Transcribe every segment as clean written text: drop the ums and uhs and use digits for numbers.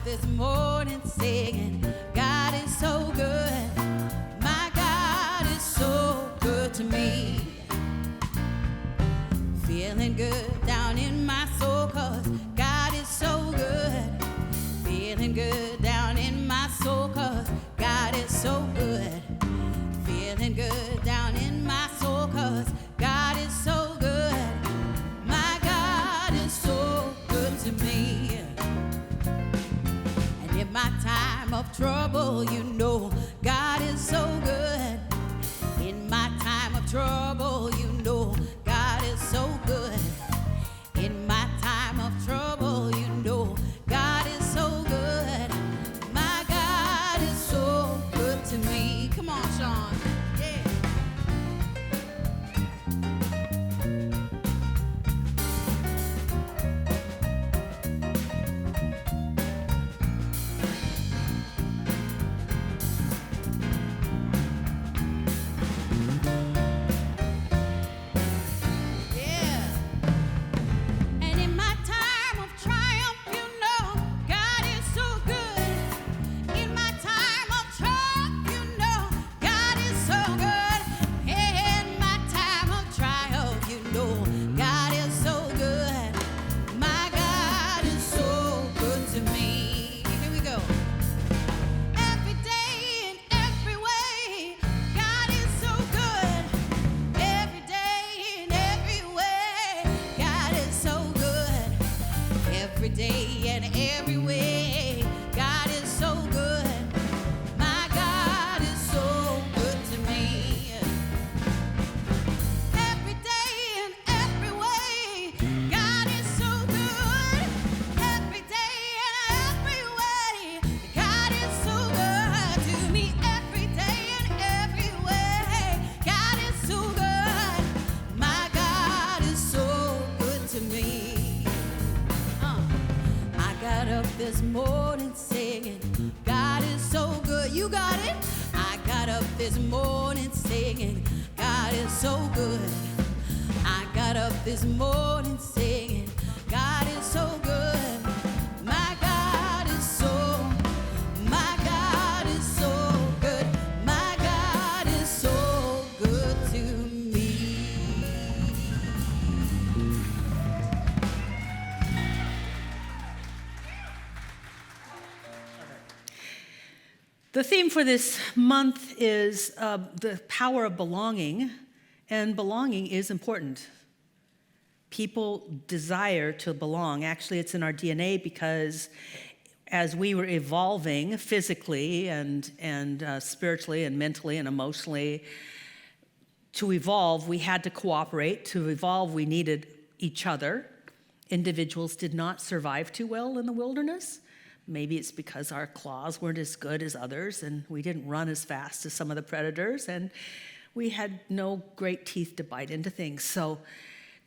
this morning singing, God is so good. My God is so good to me. Feeling good down in my soul, 'cause God is so good. Feeling good down in my soul, 'cause God is so good. Feeling good down in my soul, 'cause God is so good. My God is so good to me. And in my time of trouble, you know God is so good. In my time of trouble, you know God is so good. In my time of trouble, you know God is so good. My God is so good to me. Come on, Sean. Yeah. And in my time of triumph, you know God is so good. In my time of triumph, you know God is so good. In my time of triumph, you know God is so good. My God is so good to me. Here we go. Every day in every way, God is so good. Every day in every way, God is so good. Every day and every way, God is so good. My God is so good to me. Every day and every way, God is so good. Every day and every way, God is so good to me. Every day and every way, God is so good. My God is so good to me. I got up this morning singing, God is so good. You got it? I got up this morning singing, God is so good. I got up this morning singing, God is so good. My God is so good. My God is so good to me. The theme for this month is the power of belonging, and belonging is important. People desire to belong. Actually, it's in our DNA because as we were evolving physically and spiritually and mentally and emotionally, to evolve, we had to cooperate. To evolve, we needed each other. Individuals did not survive too well in the wilderness. Maybe it's because our claws weren't as good as others, and we didn't run as fast as some of the predators, and we had no great teeth to bite into things. So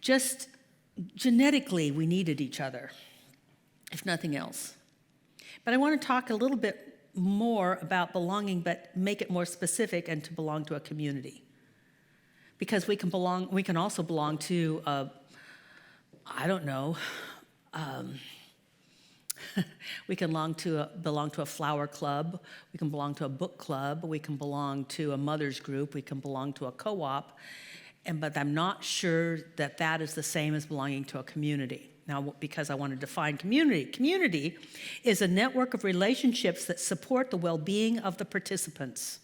just genetically, we needed each other, if nothing else. But I want to talk a little bit more about belonging, but make it more specific and to belong to a community. Because we can also belong to we can belong to a flower club, we can belong to a book club, we can belong to a mother's group, we can belong to a co-op, but I'm not sure that that is the same as belonging to a community. Now, because I want to define community. Community is a network of relationships that support the well-being of the participants.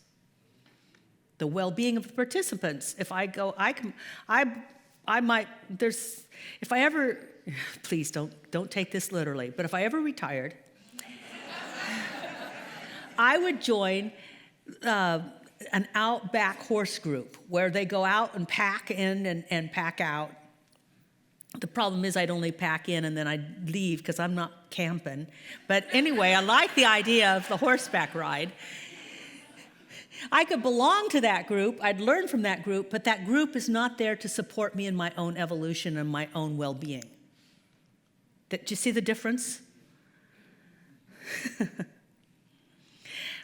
The well-being of the participants. If I go, if I ever, please don't take this literally, but if I ever retired, I would join an outback horse group where they go out and pack in and pack out. The problem is I'd only pack in and then I'd leave because I'm not camping. But anyway, I like the idea of the horseback ride. I could belong to that group, I'd learn from that group, but that group is not there to support me in my own evolution and my own well-being. Do you see the difference?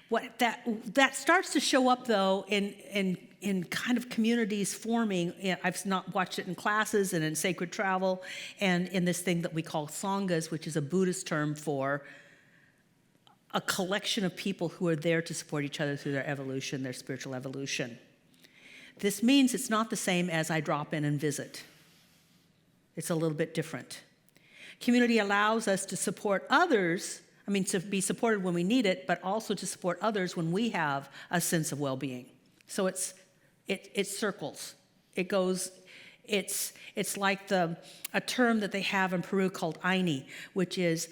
What that starts to show up though in kind of communities forming. I've not watched it in classes and in sacred travel and in this thing that we call sanghas, which is a Buddhist term for a collection of people who are there to support each other through their evolution, their spiritual evolution. This means it's not the same as I drop in and visit. It's a little bit different. Community allows us to support others, to be supported when we need it, but also to support others when we have a sense of well-being. So it circles. It goes, it's like a term that they have in Peru called Aini, which is,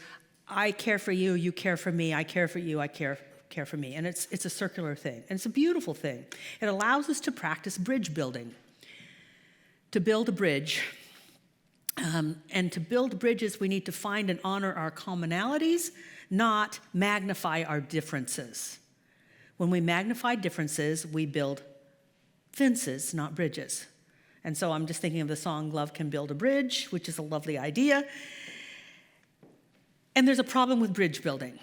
I care for you, you care for me, I care for you, I care for me. And it's a circular thing, and it's a beautiful thing. It allows us to practice bridge building. To build a bridge, and to build bridges, we need to find and honor our commonalities, not magnify our differences. When we magnify differences, we build fences, not bridges. And so I'm just thinking of the song, Love Can Build a Bridge, which is a lovely idea. And there's a problem with bridge building.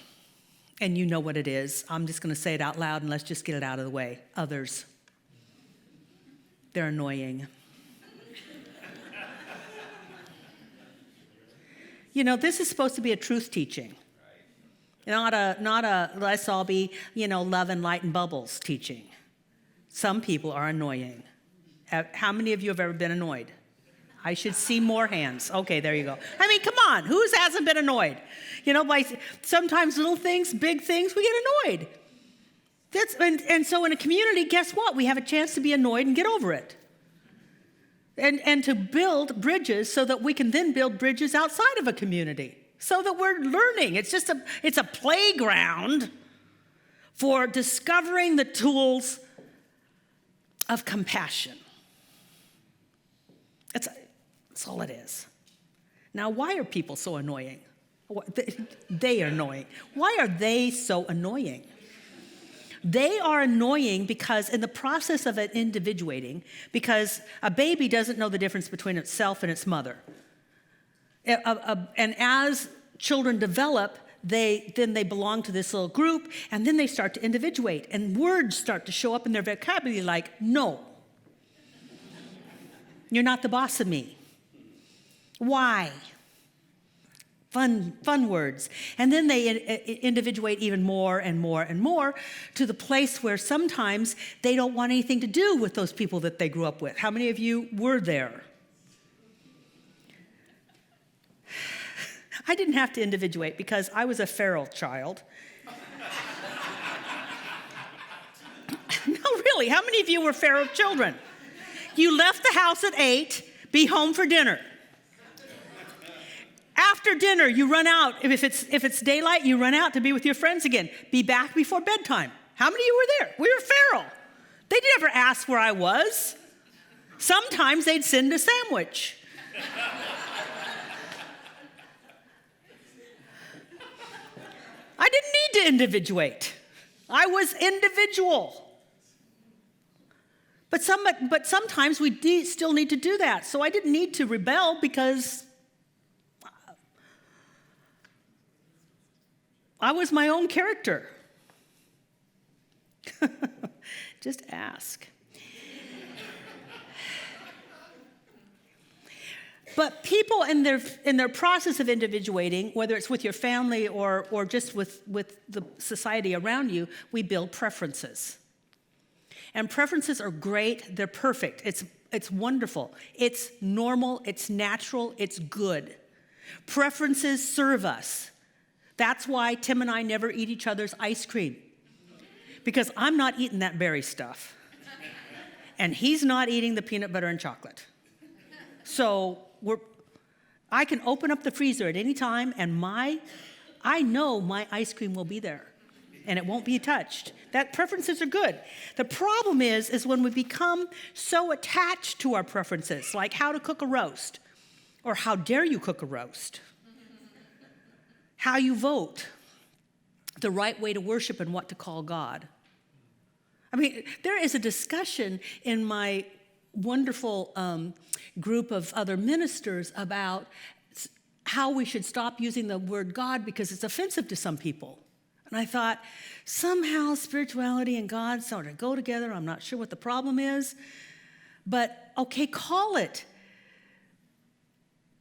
And you know what it is. I'm just going to say it out loud and let's just get it out of the way. Others. They're annoying. This is supposed to be a truth teaching. Not a let's all be, love and light and bubbles teaching. Some people are annoying. How many of you have ever been annoyed? I should see more hands. Okay, there you go. Come on, who hasn't been annoyed? By sometimes little things, big things, we get annoyed. And so in a community, guess what? We have a chance to be annoyed and get over it. And to build bridges so that we can then build bridges outside of a community. So that we're learning. It's a playground for discovering the tools of compassion. That's all it is. Now, why are people so annoying? They are annoying. Why are they so annoying? They are annoying because in the process of it individuating, because a baby doesn't know the difference between itself and its mother. And as children develop, they belong to this little group, and then they start to individuate, and words start to show up in their vocabulary like, no, you're not the boss of me. Why? Fun words. And then they individuate even more and more and more to the place where sometimes they don't want anything to do with those people that they grew up with. How many of you were there? I didn't have to individuate because I was a feral child. No, really, how many of you were feral children? You left the house at 8, be home for dinner. After dinner, you run out. If it's daylight, you run out to be with your friends again. Be back before bedtime. How many of you were there? We were feral. They never asked where I was. Sometimes they'd send a sandwich. I didn't need to individuate. I was individual. But sometimes we still need to do that. So I didn't need to rebel because I was my own character. Just ask. But people in their process of individuating, whether it's with your family or just with the society around you, we build preferences. And preferences are great. They're perfect. It's wonderful. It's normal. It's natural. It's good. Preferences serve us. That's why Tim and I never eat each other's ice cream. Because I'm not eating that berry stuff. And he's not eating the peanut butter and chocolate. So I can open up the freezer at any time and I know my ice cream will be there. And it won't be touched. That preferences are good. The problem is when we become so attached to our preferences, like how to cook a roast, or how dare you cook a roast, how you vote, the right way to worship and what to call God. There is a discussion in my wonderful group of other ministers about how we should stop using the word God because it's offensive to some people. And I thought, somehow spirituality and God sort of go together. I'm not sure what the problem is. But, okay, call it.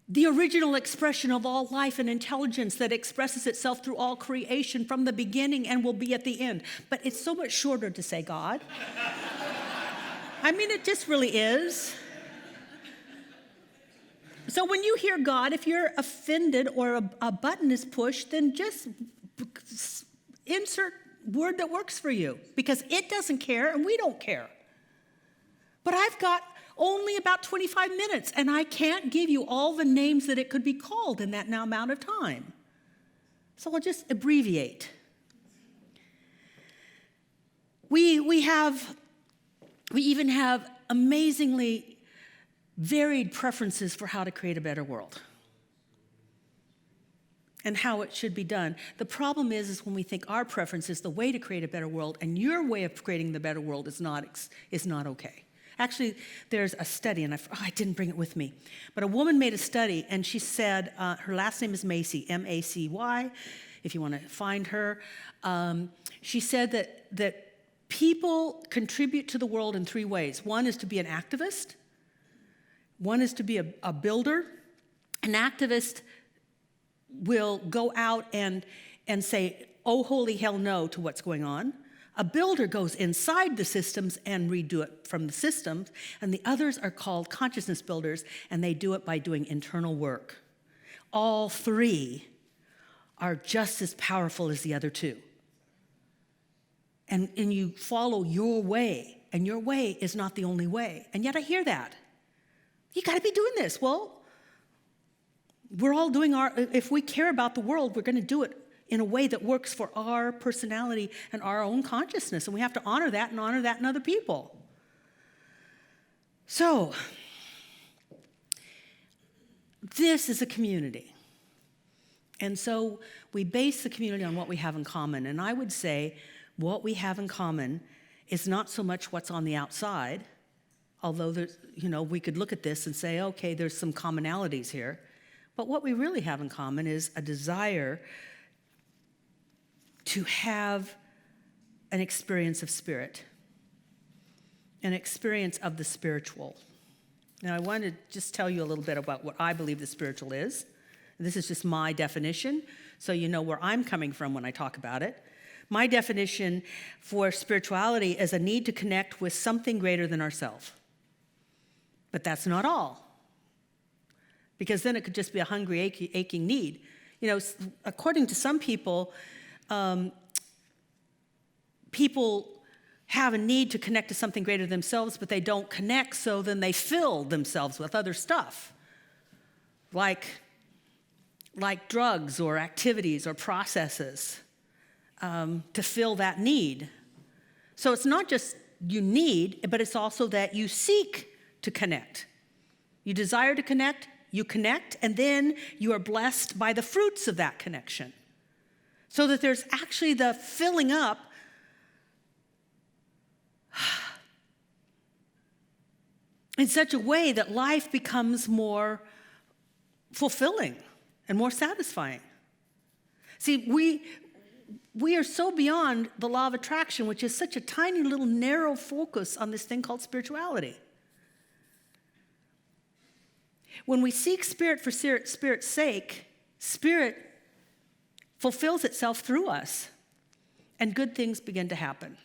the original expression of all life and intelligence that expresses itself through all creation from the beginning and will be at the end. But it's so much shorter to say God. I mean, it just really is. So when you hear God, if you're offended or a button is pushed, then just insert word that works for you, because it doesn't care and we don't care. But I've got only about 25 minutes, and I can't give you all the names that it could be called in that amount of time. So I'll just abbreviate. We even have amazingly varied preferences for how to create a better world and how it should be done. The problem is when we think our preference is the way to create a better world, and your way of creating the better world is not okay. Actually, there's a study, and I didn't bring it with me, but a woman made a study, and she said, her last name is Macy, M-A-C-Y, if you want to find her. She said that people contribute to the world in three ways. One is to be an activist. One is to be a builder. An activist will go out and say, oh, holy hell no, to what's going on. A builder goes inside the systems and redo it from the systems, and the others are called consciousness builders, and they do it by doing internal work. All three are just as powerful as the other two. And you follow your way, and your way is not the only way. And yet I hear that. You got to be doing this. Well, we're all doing if we care about the world, we're going to do it in a way that works for our personality and our own consciousness. And we have to honor that in other people. So, this is a community. And so we base the community on what we have in common. And I would say what we have in common is not so much what's on the outside, although there's, we could look at this and say, okay, there's some commonalities here. But what we really have in common is a desire to have an experience of spirit, an experience of the spiritual. Now, I want to just tell you a little bit about what I believe the spiritual is. This is just my definition, so you know where I'm coming from when I talk about it. My definition for spirituality is a need to connect with something greater than ourselves. But that's not all, because then it could just be a hungry, aching need. According to some people, people have a need to connect to something greater than themselves, but they don't connect, so then they fill themselves with other stuff, like drugs or activities or processes, to fill that need. So it's not just you need, but it's also that you seek to connect. You desire to connect, you connect, and then you are blessed by the fruits of that connection. So that there's actually the filling up in such a way that life becomes more fulfilling and more satisfying. See, we are so beyond the law of attraction, which is such a tiny little narrow focus on this thing called spirituality. When we seek spirit for spirit's sake, spirit fulfills itself through us, and good things begin to happen.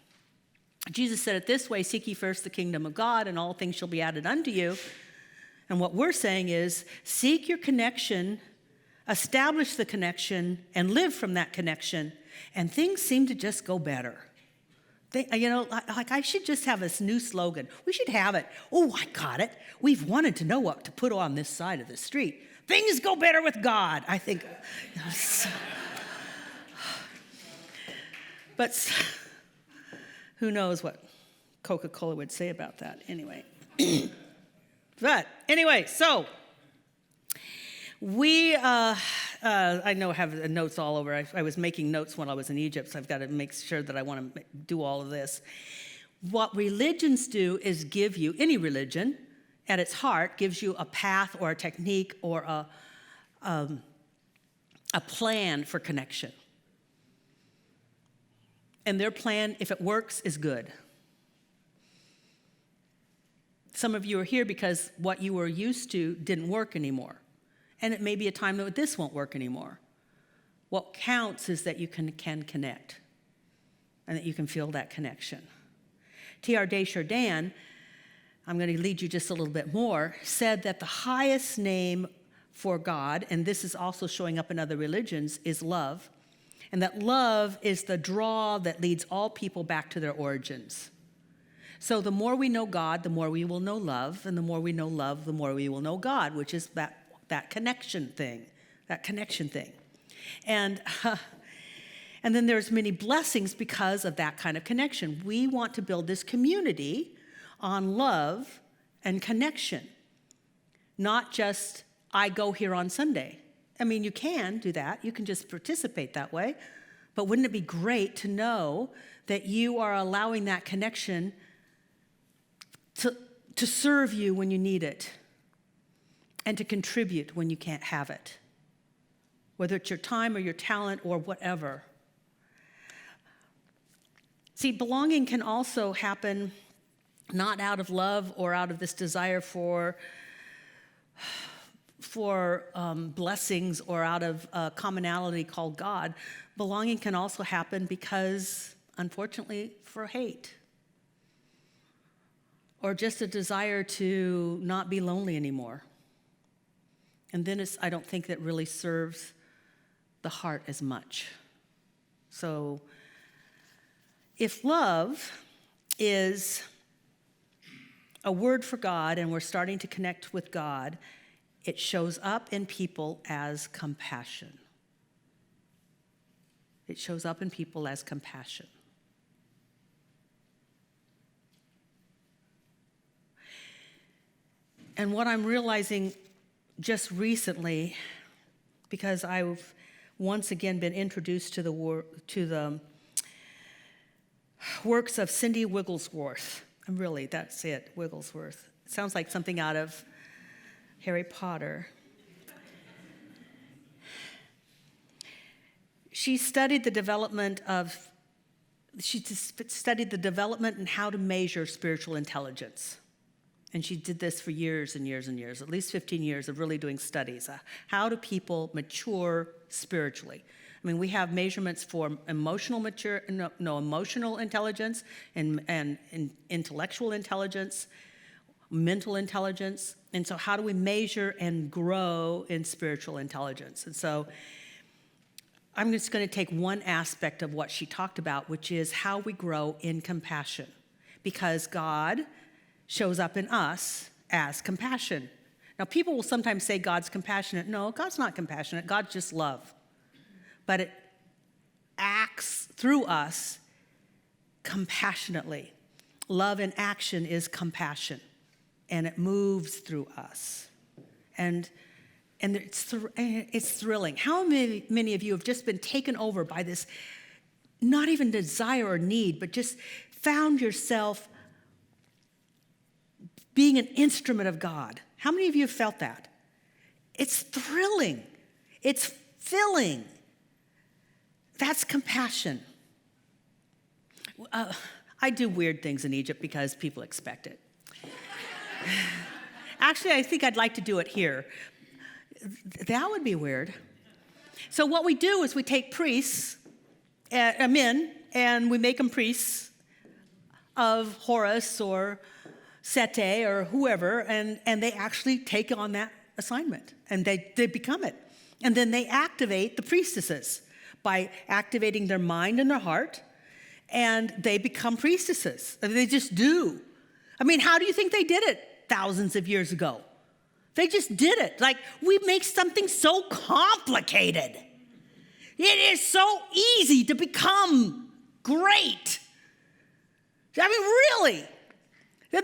Jesus said it this way, seek ye first the kingdom of God, and all things shall be added unto you. And what we're saying is, seek your connection, establish the connection, and live from that connection, and things seem to just go better. I should just have this new slogan. We should have it. Oh, I got it. We've wanted to know what to put on this side of the street. Things go better with God. I think. But who knows what Coca-Cola would say about that anyway. But anyway, so we, I know I have notes all over. I was making notes when I was in Egypt, so I've got to make sure that I want to do all of this. What religions do is give you, any religion at its heart, gives you a path or a technique or a plan for connection. And their plan, if it works, is good. Some of you are here because what you were used to didn't work anymore. And it may be a time that this won't work anymore. What counts is that you can connect and that you can feel that connection. T.R. Desjardins, I'm going to lead you just a little bit more, said that the highest name for God, and this is also showing up in other religions, is love. And that love is the draw that leads all people back to their origins. So the more we know God, the more we will know love. And the more we know love, the more we will know God, which is that connection thing, And then there's many blessings because of that kind of connection. We want to build this community on love and connection, not just, I go here on Sunday. I mean, you can do that. You can just participate that way. But wouldn't it be great to know that you are allowing that connection to serve you when you need it and to contribute when you can't have it, whether it's your time or your talent or whatever. See, belonging can also happen not out of love or out of this desire for blessings or out of a commonality called God. Belonging can also happen because, unfortunately, for hate or just a desire to not be lonely anymore. And then I don't think that really serves the heart as much. So if love is a word for God and we're starting to connect with God, it shows up in people as compassion. It shows up in people as compassion. And what I'm realizing just recently, because I've once again been introduced to the works of Cindy Wigglesworth. And really, that's it, Wigglesworth. It sounds like something out of Harry Potter. She studied the development and how to measure spiritual intelligence. And she did this for years and years and years, at least 15 years of really doing studies. How do people mature spiritually? I mean, we have measurements for emotional intelligence and intellectual intelligence, mental intelligence. And so how do we measure and grow in spiritual intelligence? And so I'm just going to take one aspect of what she talked about, which is how we grow in compassion. Because God shows up in us as compassion. Now, people will sometimes say God's compassionate. No, God's not compassionate. God's just love. But it acts through us compassionately. Love in action is compassion, and it moves through us. And it's thrilling. How many of you have just been taken over by this, not even desire or need, but just found yourself being an instrument of God? How many of you have felt that? It's thrilling. It's filling. That's compassion. I do weird things in Egypt because people expect it. Actually, I think I'd like to do it here. That would be weird. So what we do is we take priests, men, and we make them priests of Horus or Sete or whoever, and they actually take on that assignment, and they become it. And then they activate the priestesses by activating their mind and their heart, and they become priestesses. I mean, they just do. I mean, how do you think they did it thousands of years ago? They just did it. Like, we make something so complicated. It is so easy to become great. I mean, really.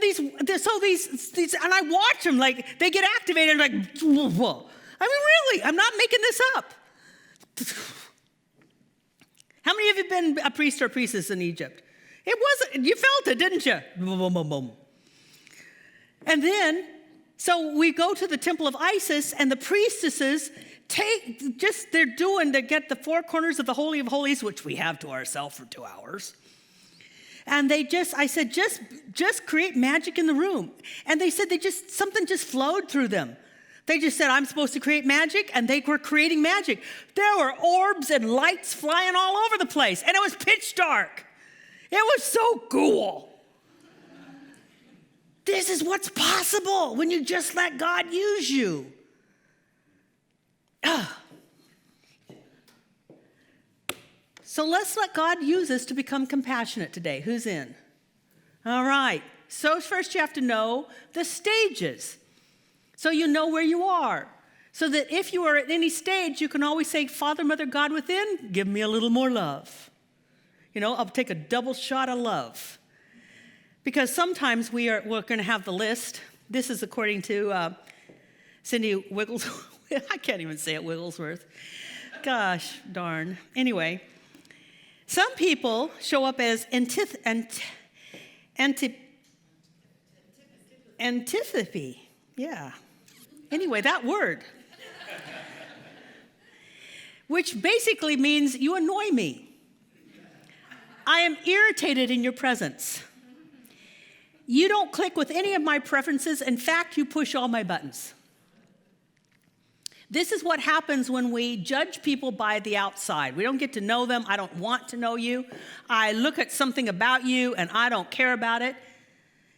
These, and I watch them, like, they get activated, like, whoa. I mean, really, I'm not making this up. How many of you have been a priest or a priestess in Egypt? It wasn't, you felt it, didn't you? Boom, boom, boom. And then, so we go to the temple of Isis, and the priestesses they get the four corners of the Holy of Holies, which we have to ourselves for 2 hours. And I said, just create magic in the room. And they said something just flowed through them. They just said, I'm supposed to create magic, and they were creating magic. There were orbs and lights flying all over the place, and it was pitch dark. It was so cool. This is what's possible when you just let God use you. So let's let God use us to become compassionate today. Who's in? All right. So first you have to know the stages. So you know where you are. So that if you are at any stage, you can always say, Father, Mother, God within, give me a little more love. I'll take a double shot of love. Because sometimes we're going to have the list. This is according to Cindy Wigglesworth. I can't even say it, Wigglesworth. Gosh darn. Anyway, some people show up as antipathy. Yeah. Anyway, that word. Which basically means you annoy me. I am irritated in your presence. You don't click with any of my preferences. In fact, you push all my buttons. This is what happens when we judge people by the outside. We don't get to know them. I don't want to know you. I look at something about you and I don't care about it.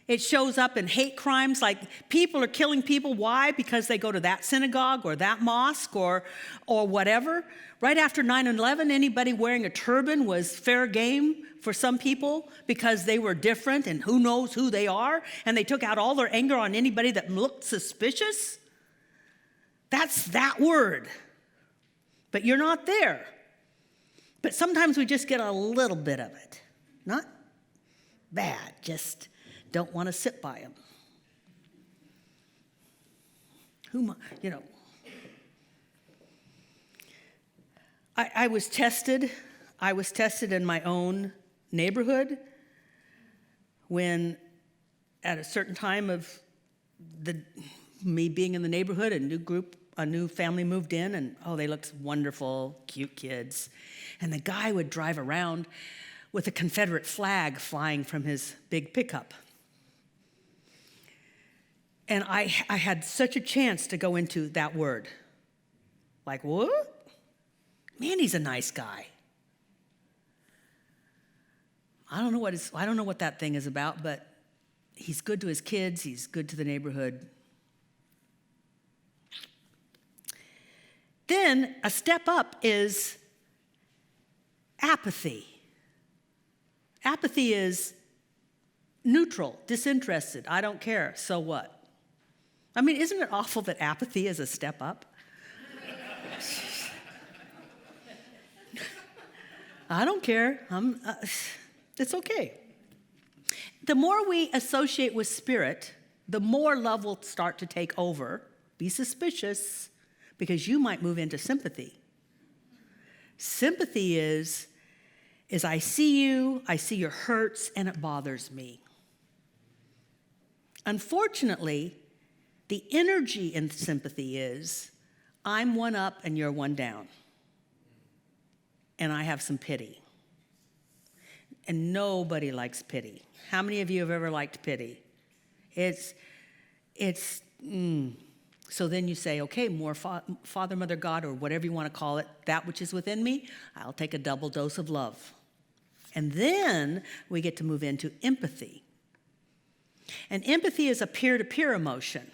It shows up in hate crimes, like people are killing people. Why? Because they go to that synagogue or that mosque or whatever. Right after 9/11, anybody wearing a turban was fair game for some people because they were different and who knows who they are. And they took out all their anger on anybody that looked suspicious. That's that word. But you're not there. But sometimes we just get a little bit of it. Not bad, just don't want to sit by him. I was tested. I was tested in my own neighborhood when at a certain time of me being in the neighborhood, a new family moved in, and they looked wonderful, cute kids. And the guy would drive around with a Confederate flag flying from his big pickup. And I had such a chance to go into that word. Like, what? Man, he's a nice guy. I don't know what that thing is about, but he's good to his kids, he's good to the neighborhood. Then a step up is apathy. Apathy is neutral, disinterested. I don't care, so what? I mean, isn't it awful that apathy is a step up? I don't care. It's okay. The more we associate with spirit, the more love will start to take over. Be suspicious, because you might move into sympathy. Sympathy is I see you, I see your hurts, and it bothers me. Unfortunately, the energy in sympathy is, I'm one up and you're one down. And I have some pity. And nobody likes pity. How many of you have ever liked pity? So then you say, okay, more Father, Mother, God, or whatever you want to call it, that which is within me, I'll take a double dose of love. And then we get to move into empathy. And empathy is a peer-to-peer emotion.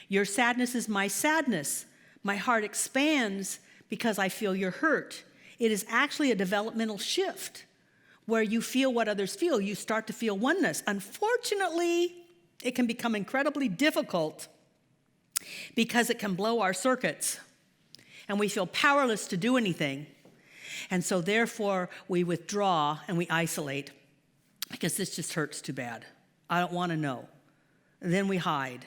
Your sadness is my sadness. My heart expands because I feel your hurt. It is actually a developmental shift where you feel what others feel. You start to feel oneness. Unfortunately, it can become incredibly difficult because it can blow our circuits and we feel powerless to do anything. And so therefore, we withdraw and we isolate because this just hurts too bad. I don't want to know. And then we hide.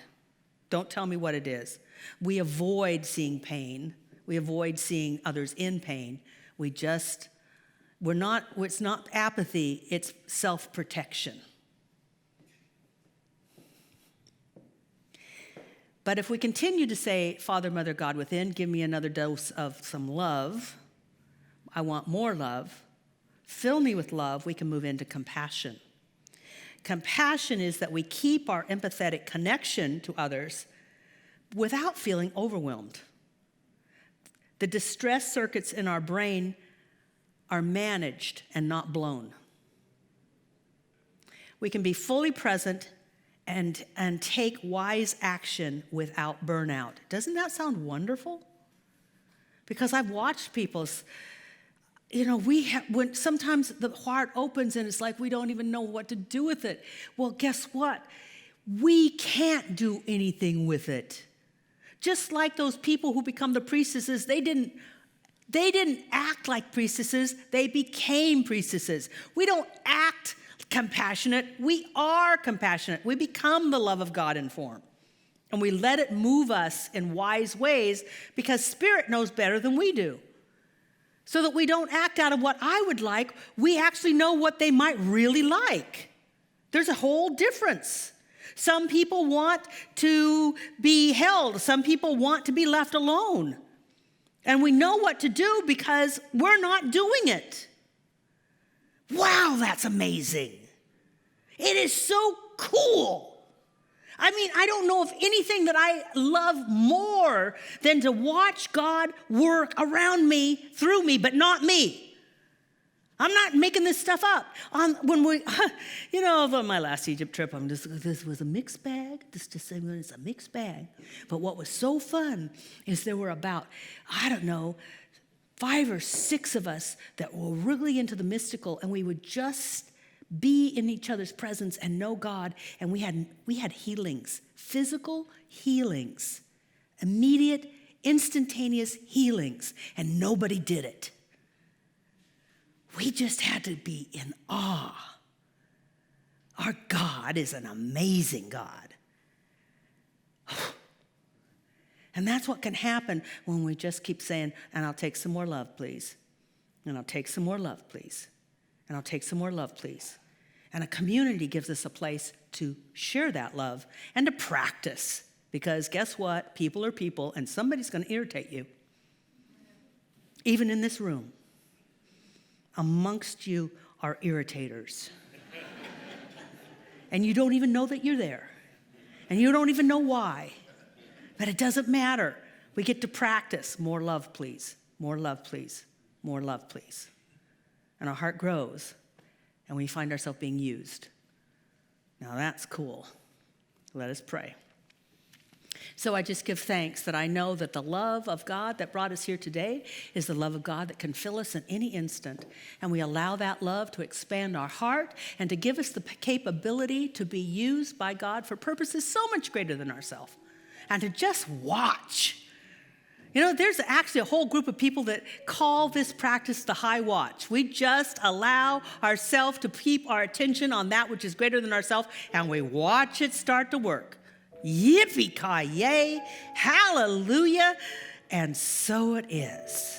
Don't tell me what it is. We avoid seeing pain. We avoid seeing others in pain. It's not apathy, it's self-protection. But if we continue to say, Father, Mother, God within, give me another dose of some love, I want more love, fill me with love, we can move into compassion. Compassion is that we keep our empathetic connection to others, without feeling overwhelmed. The distress circuits in our brain are managed and not blown. We can be fully present and take wise action without burnout. Doesn't that sound wonderful? Because I've watched people's, when sometimes the heart opens and it's like we don't even know what to do with it. Well, guess what? We can't do anything with it. Just like those people who become the priestesses, they didn't act like priestesses, they became priestesses. We don't act compassionate, we are compassionate. We become the love of God in form. And we let it move us in wise ways because Spirit knows better than we do. So that we don't act out of what I would like, we actually know what they might really like. There's a whole difference. Some people want to be held. Some people want to be left alone. And we know what to do because we're not doing it. Wow, that's amazing. It is so cool. I mean, I don't know of anything that I love more than to watch God work around me, through me, but not me. I'm not making this stuff up. On my last Egypt trip, this was a mixed bag. It's a mixed bag. But what was so fun is there were about, 5 or 6 of us that were really into the mystical, and we would just be in each other's presence and know God. And we had healings, physical healings, immediate, instantaneous healings, and nobody did it. We just had to be in awe. Our God is an amazing God. And that's what can happen when we just keep saying, and I'll take some more love, please. And I'll take some more love, please. And I'll take some more love, please. And a community gives us a place to share that love and to practice. Because guess what? People are people, and somebody's going to irritate you. Even in this room. Amongst you are irritators. And you don't even know that you're there. And you don't even know why. But it doesn't matter. We get to practice. More love, please. More love, please. More love, please. And our heart grows. And we find ourselves being used. Now that's cool. Let us pray. So I just give thanks that I know that the love of God that brought us here today is the love of God that can fill us in any instant. And we allow that love to expand our heart and to give us the capability to be used by God for purposes so much greater than ourselves. And to just watch. There's actually a whole group of people that call this practice the high watch. We just allow ourselves to keep our attention on that which is greater than ourselves, and we watch it start to work. Yippee-ki-yay, hallelujah, and so it is.